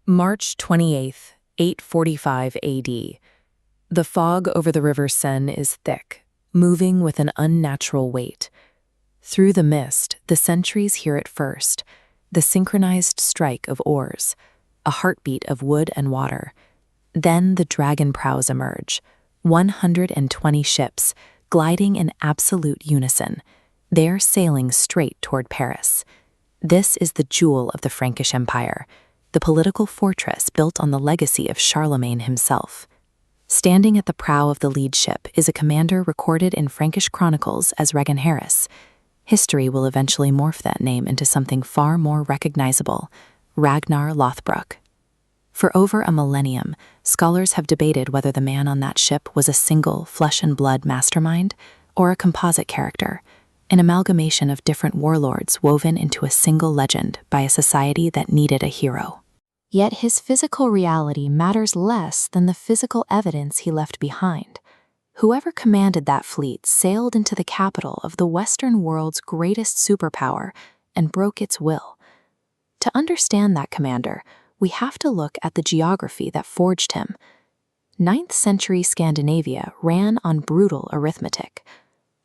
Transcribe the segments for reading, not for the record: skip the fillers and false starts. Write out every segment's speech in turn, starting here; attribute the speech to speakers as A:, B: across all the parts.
A: March 28th, 845 AD. The fog over the River Seine is thick, moving with an unnatural weight. Through the mist, the sentries hear it first, the synchronized strike of oars, a heartbeat of wood and water. Then the dragon prows emerge, 120 ships, gliding in absolute unison. They're sailing straight toward Paris. This is the jewel of the Frankish Empire, the political fortress built on the legacy of Charlemagne himself. Standing at the prow of the lead ship is a commander recorded in Frankish chronicles as Ragnar. History will eventually morph that name into something far more recognizable: Ragnar Lothbrok. For over a millennium, scholars have debated whether the man on that ship was a single flesh-and-blood mastermind or a composite character, an amalgamation of different warlords woven into a single legend by a society that needed a hero. Yet his physical reality matters less than the physical evidence he left behind. Whoever commanded that fleet sailed into the capital of the Western world's greatest superpower and broke its will. To understand that commander, we have to look at the geography that forged him. 9th century Scandinavia ran on brutal arithmetic.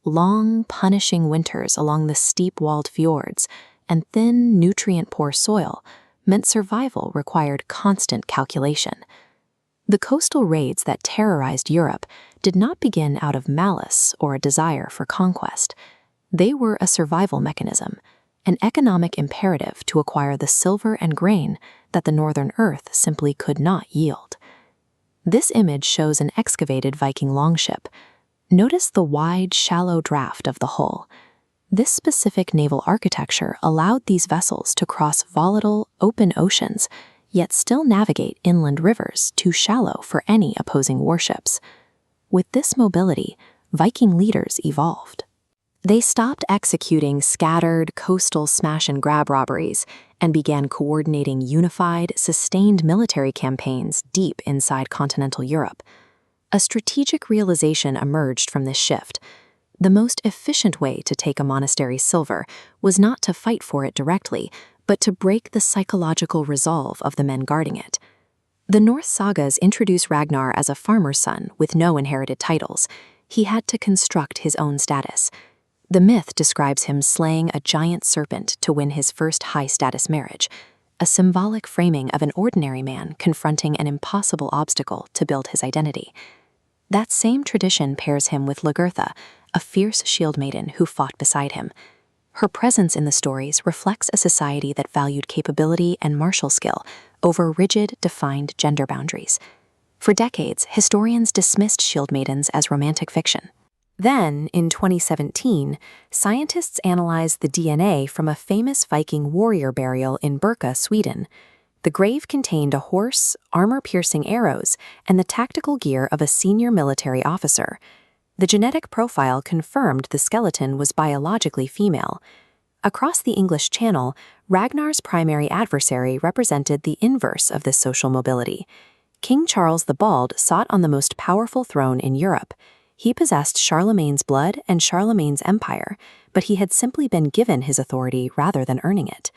A: Long, punishing winters along the steep-walled fjords and thin, nutrient-poor soil meant survival required constant calculation. The coastal raids that terrorized Europe did not begin out of malice or a desire for conquest. They were a survival mechanism, an economic imperative to acquire the silver and grain that the northern earth simply could not yield. This image shows an excavated Viking longship. Notice the wide, shallow draft of the hull. This specific naval architecture allowed these vessels to cross volatile, open oceans, yet still navigate inland rivers too shallow for any opposing warships. With this mobility, Viking leaders evolved. They stopped executing scattered, coastal smash-and-grab robberies and began coordinating unified, sustained military campaigns deep inside continental Europe. A strategic realization emerged from this shift. The most efficient way to take a monastery's silver was not to fight for it directly, but to break the psychological resolve of the men guarding it. The Norse sagas introduce Ragnar as a farmer's son with no inherited titles. He had to construct his own status. The myth describes him slaying a giant serpent to win his first high-status marriage, a symbolic framing of an ordinary man confronting an impossible obstacle to build his identity. That same tradition pairs him with Lagertha, a fierce shield maiden who fought beside him. Her presence in the stories reflects a society that valued capability and martial skill over rigid, defined gender boundaries. For decades, historians dismissed shield maidens as romantic fiction. Then, in 2017, scientists analyzed the DNA from a famous Viking warrior burial in Birka, Sweden. The grave contained a horse, armor-piercing arrows, and the tactical gear of a senior military officer. The genetic profile confirmed the skeleton was biologically female. Across the English Channel, Ragnar's primary adversary represented the inverse of this social mobility. King Charles the Bald sat on the most powerful throne in Europe. He possessed Charlemagne's blood and Charlemagne's empire, but he had simply been given his authority rather than earning it.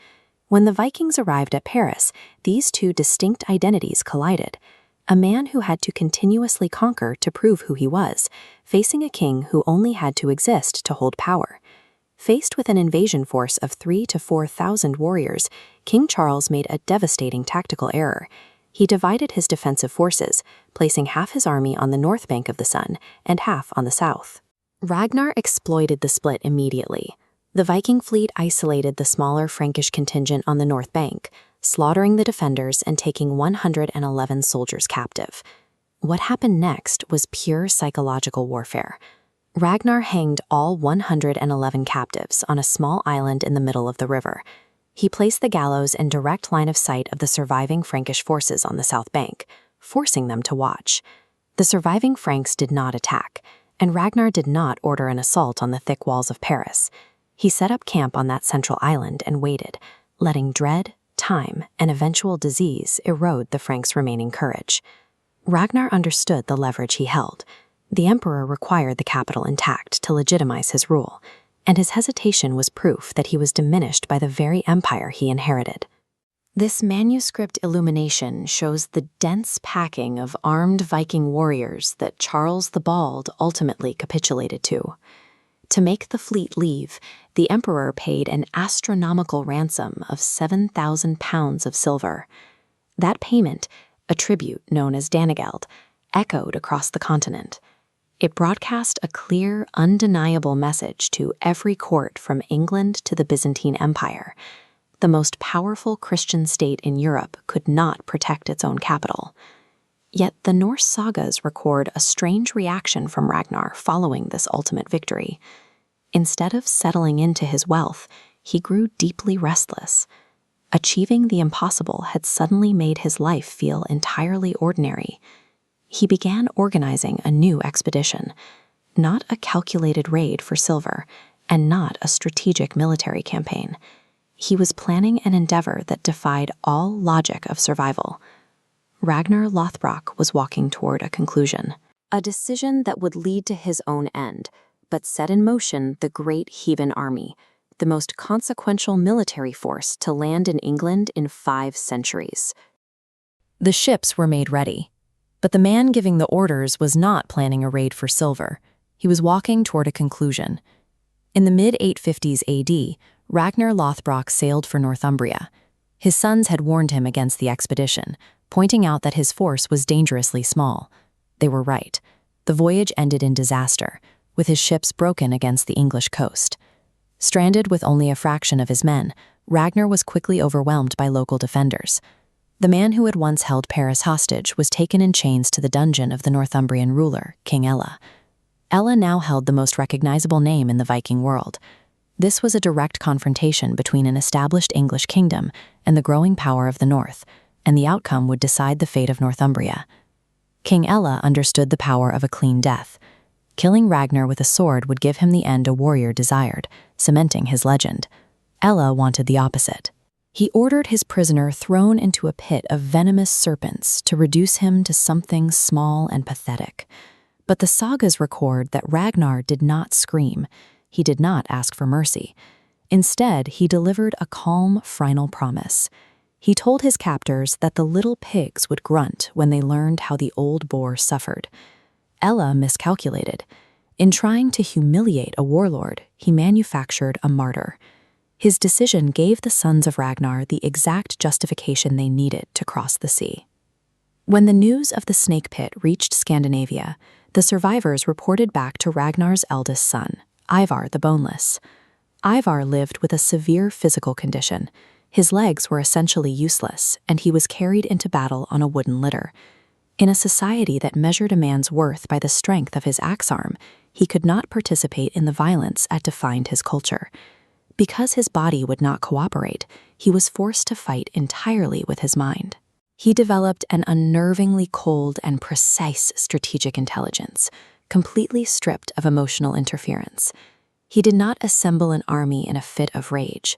A: When the Vikings arrived at Paris, these two distinct identities collided. A man who had to continuously conquer to prove who he was, facing a king who only had to exist to hold power. Faced with an invasion force of 3,000 to 4,000 warriors, King Charles made a devastating tactical error. He divided his defensive forces, placing half his army on the north bank of the Seine and half on the south. Ragnar exploited the split immediately. The Viking fleet isolated the smaller Frankish contingent on the north bank, slaughtering the defenders and taking 111 soldiers captive. What happened next was pure psychological warfare. Ragnar hanged all 111 captives on a small island in the middle of the river. He placed the gallows in direct line of sight of the surviving Frankish forces on the south bank, forcing them to watch. The surviving Franks did not attack, and Ragnar did not order an assault on the thick walls of Paris. He set up camp on that central island and waited, letting dread, time, and eventual disease erode the Franks' remaining courage. Ragnar understood the leverage he held. The emperor required the capital intact to legitimize his rule, and his hesitation was proof that he was diminished by the very empire he inherited. This manuscript illumination shows the dense packing of armed Viking warriors that Charles the Bald ultimately capitulated to. To make the fleet leave, the emperor paid an astronomical ransom of 7,000 pounds of silver. That payment, a tribute known as Danegeld, echoed across the continent. It broadcast a clear, undeniable message to every court from England to the Byzantine Empire. The most powerful Christian state in Europe could not protect its own capital. Yet the Norse sagas record a strange reaction from Ragnar following this ultimate victory. Instead of settling into his wealth, he grew deeply restless. Achieving the impossible had suddenly made his life feel entirely ordinary. He began organizing a new expedition, not a calculated raid for silver, and not a strategic military campaign. He was planning an endeavor that defied all logic of survival. Ragnar Lothbrok was walking toward a conclusion, a decision that would lead to his own end, but set in motion the Great Heathen army, the most consequential military force to land in England in 5 centuries. The ships were made ready, but the man giving the orders was not planning a raid for silver. He was walking toward a conclusion. In the mid-850s AD, Ragnar Lothbrok sailed for Northumbria. His sons had warned him against the expedition, pointing out that his force was dangerously small. They were right. The voyage ended in disaster, with his ships broken against the English coast. Stranded with only a fraction of his men, Ragnar was quickly overwhelmed by local defenders. The man who had once held Paris hostage was taken in chains to the dungeon of the Northumbrian ruler, King Ella. Ella now held the most recognizable name in the Viking world. This was a direct confrontation between an established English kingdom and the growing power of the North, and the outcome would decide the fate of Northumbria. King Ella understood the power of a clean death. Killing Ragnar with a sword would give him the end a warrior desired, cementing his legend. Ella wanted the opposite. He ordered his prisoner thrown into a pit of venomous serpents to reduce him to something small and pathetic. But the sagas record that Ragnar did not scream. He did not ask for mercy. Instead, he delivered a calm, final promise. He told his captors that the little pigs would grunt when they learned how the old boar suffered. Ella miscalculated. In trying to humiliate a warlord, he manufactured a martyr. His decision gave the sons of Ragnar the exact justification they needed to cross the sea. When the news of the snake pit reached Scandinavia, the survivors reported back to Ragnar's eldest son, Ivar the Boneless. Ivar lived with a severe physical condition. His legs were essentially useless, and he was carried into battle on a wooden litter. In a society that measured a man's worth by the strength of his axe arm, he could not participate in the violence that defined his culture. Because his body would not cooperate, he was forced to fight entirely with his mind. He developed an unnervingly cold and precise strategic intelligence, completely stripped of emotional interference. He did not assemble an army in a fit of rage.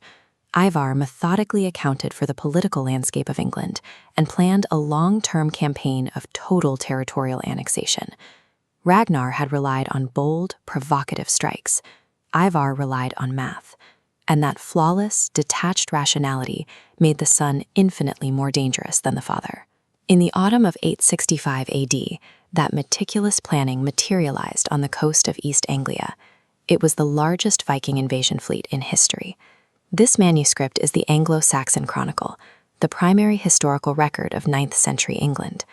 A: Ivar methodically accounted for the political landscape of England and planned a long-term campaign of total territorial annexation. Ragnar had relied on bold, provocative strikes. Ivar relied on math. And that flawless, detached rationality made the son infinitely more dangerous than the father. In the autumn of 865 AD, that meticulous planning materialized on the coast of East Anglia. It was the largest Viking invasion fleet in history. This manuscript is the Anglo-Saxon Chronicle, the primary historical record of 9th century England.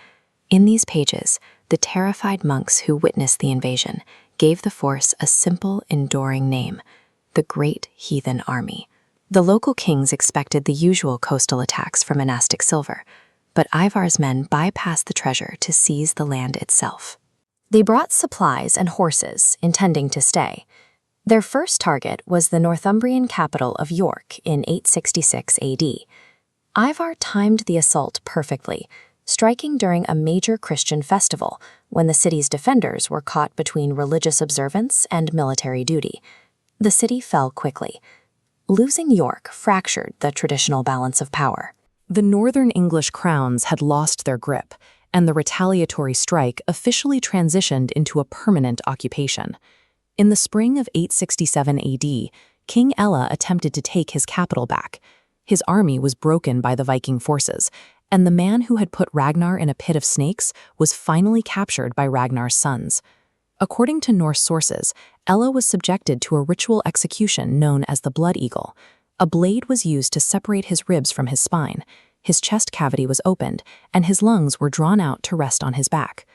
A: In these pages, the terrified monks who witnessed the invasion gave the force a simple, enduring name: the Great Heathen Army. The local kings expected the usual coastal attacks for monastic silver, but Ivar's men bypassed the treasure to seize the land itself. They brought supplies and horses, intending to stay. Their first target was the Northumbrian capital of York in 866 AD. Ivar timed the assault perfectly, striking during a major Christian festival when the city's defenders were caught between religious observance and military duty. The city fell quickly. Losing York fractured the traditional balance of power. The northern English crowns had lost their grip, and the retaliatory strike officially transitioned into a permanent occupation. In the spring of 867 AD, King Ella attempted to take his capital back. His army was broken by the Viking forces, and the man who had put Ragnar in a pit of snakes was finally captured by Ragnar's sons. According to Norse sources, Ella was subjected to a ritual execution known as the Blood Eagle. A blade was used to separate his ribs from his spine. His chest cavity was opened, and his lungs were drawn out to rest on his back.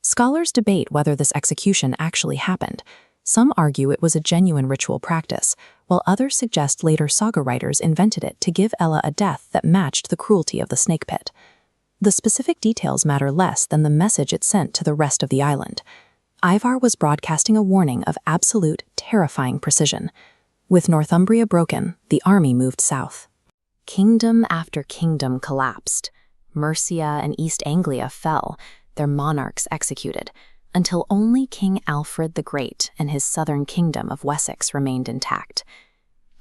A: Scholars debate whether this execution actually happened. Some argue it was a genuine ritual practice, while others suggest later saga writers invented it to give Ella a death that matched the cruelty of the snake pit. The specific details matter less than the message it sent to the rest of the island. Ivar was broadcasting a warning of absolute, terrifying precision. With Northumbria broken, the army moved south. Kingdom after kingdom collapsed. Mercia and East Anglia fell, their monarchs executed, until only King Alfred the Great and his southern kingdom of Wessex remained intact.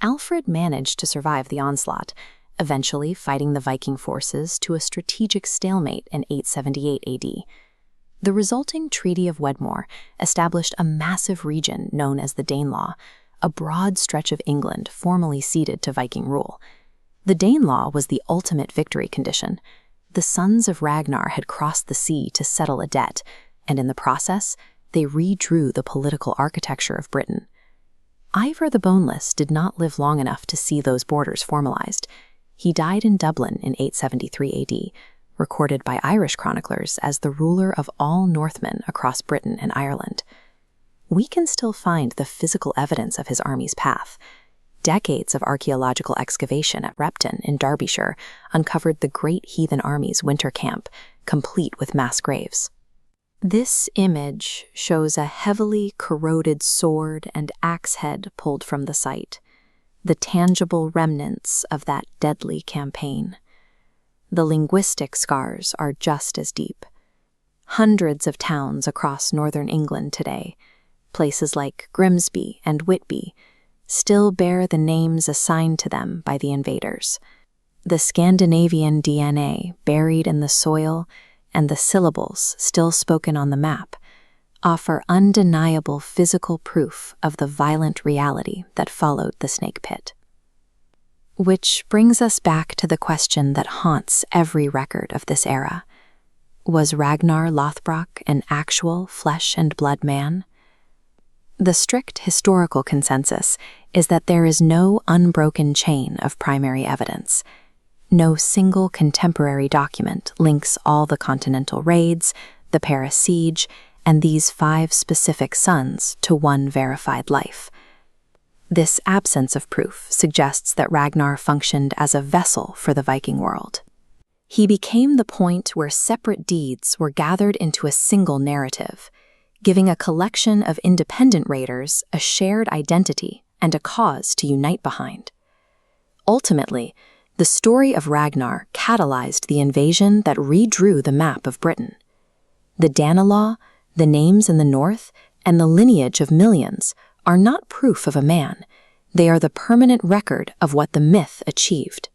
A: Alfred managed to survive the onslaught, eventually fighting the Viking forces to a strategic stalemate in 878 AD. The resulting Treaty of Wedmore established a massive region known as the Danelaw, a broad stretch of England formerly ceded to Viking rule. The Danelaw was the ultimate victory condition. The sons of Ragnar had crossed the sea to settle a debt, and in the process, they redrew the political architecture of Britain. Ivar the Boneless did not live long enough to see those borders formalized. He died in Dublin in 873 AD, recorded by Irish chroniclers as the ruler of all Northmen across Britain and Ireland. We can still find the physical evidence of his army's path. Decades of archaeological excavation at Repton in Derbyshire uncovered the Great Heathen Army's winter camp, complete with mass graves. This image shows a heavily corroded sword and axe head pulled from the site, the tangible remnants of that deadly campaign. The linguistic scars are just as deep. Hundreds of towns across northern England today, places like Grimsby and Whitby, still bear the names assigned to them by the invaders. The Scandinavian DNA buried in the soil and the syllables still spoken on the map offer undeniable physical proof of the violent reality that followed the snake pit. Which brings us back to the question that haunts every record of this era. Was Ragnar Lothbrok an actual flesh and blood man? The strict historical consensus is that there is no unbroken chain of primary evidence. No single contemporary document links all the continental raids, the Paris siege, and these 5 specific sons to one verified life. This absence of proof suggests that Ragnar functioned as a vessel for the Viking world. He became the point where separate deeds were gathered into a single narrative, giving a collection of independent raiders a shared identity and a cause to unite behind. Ultimately, the story of Ragnar catalyzed the invasion that redrew the map of Britain. The Danelaw, the names in the north, and the lineage of millions are not proof of a man. They are the permanent record of what the myth achieved.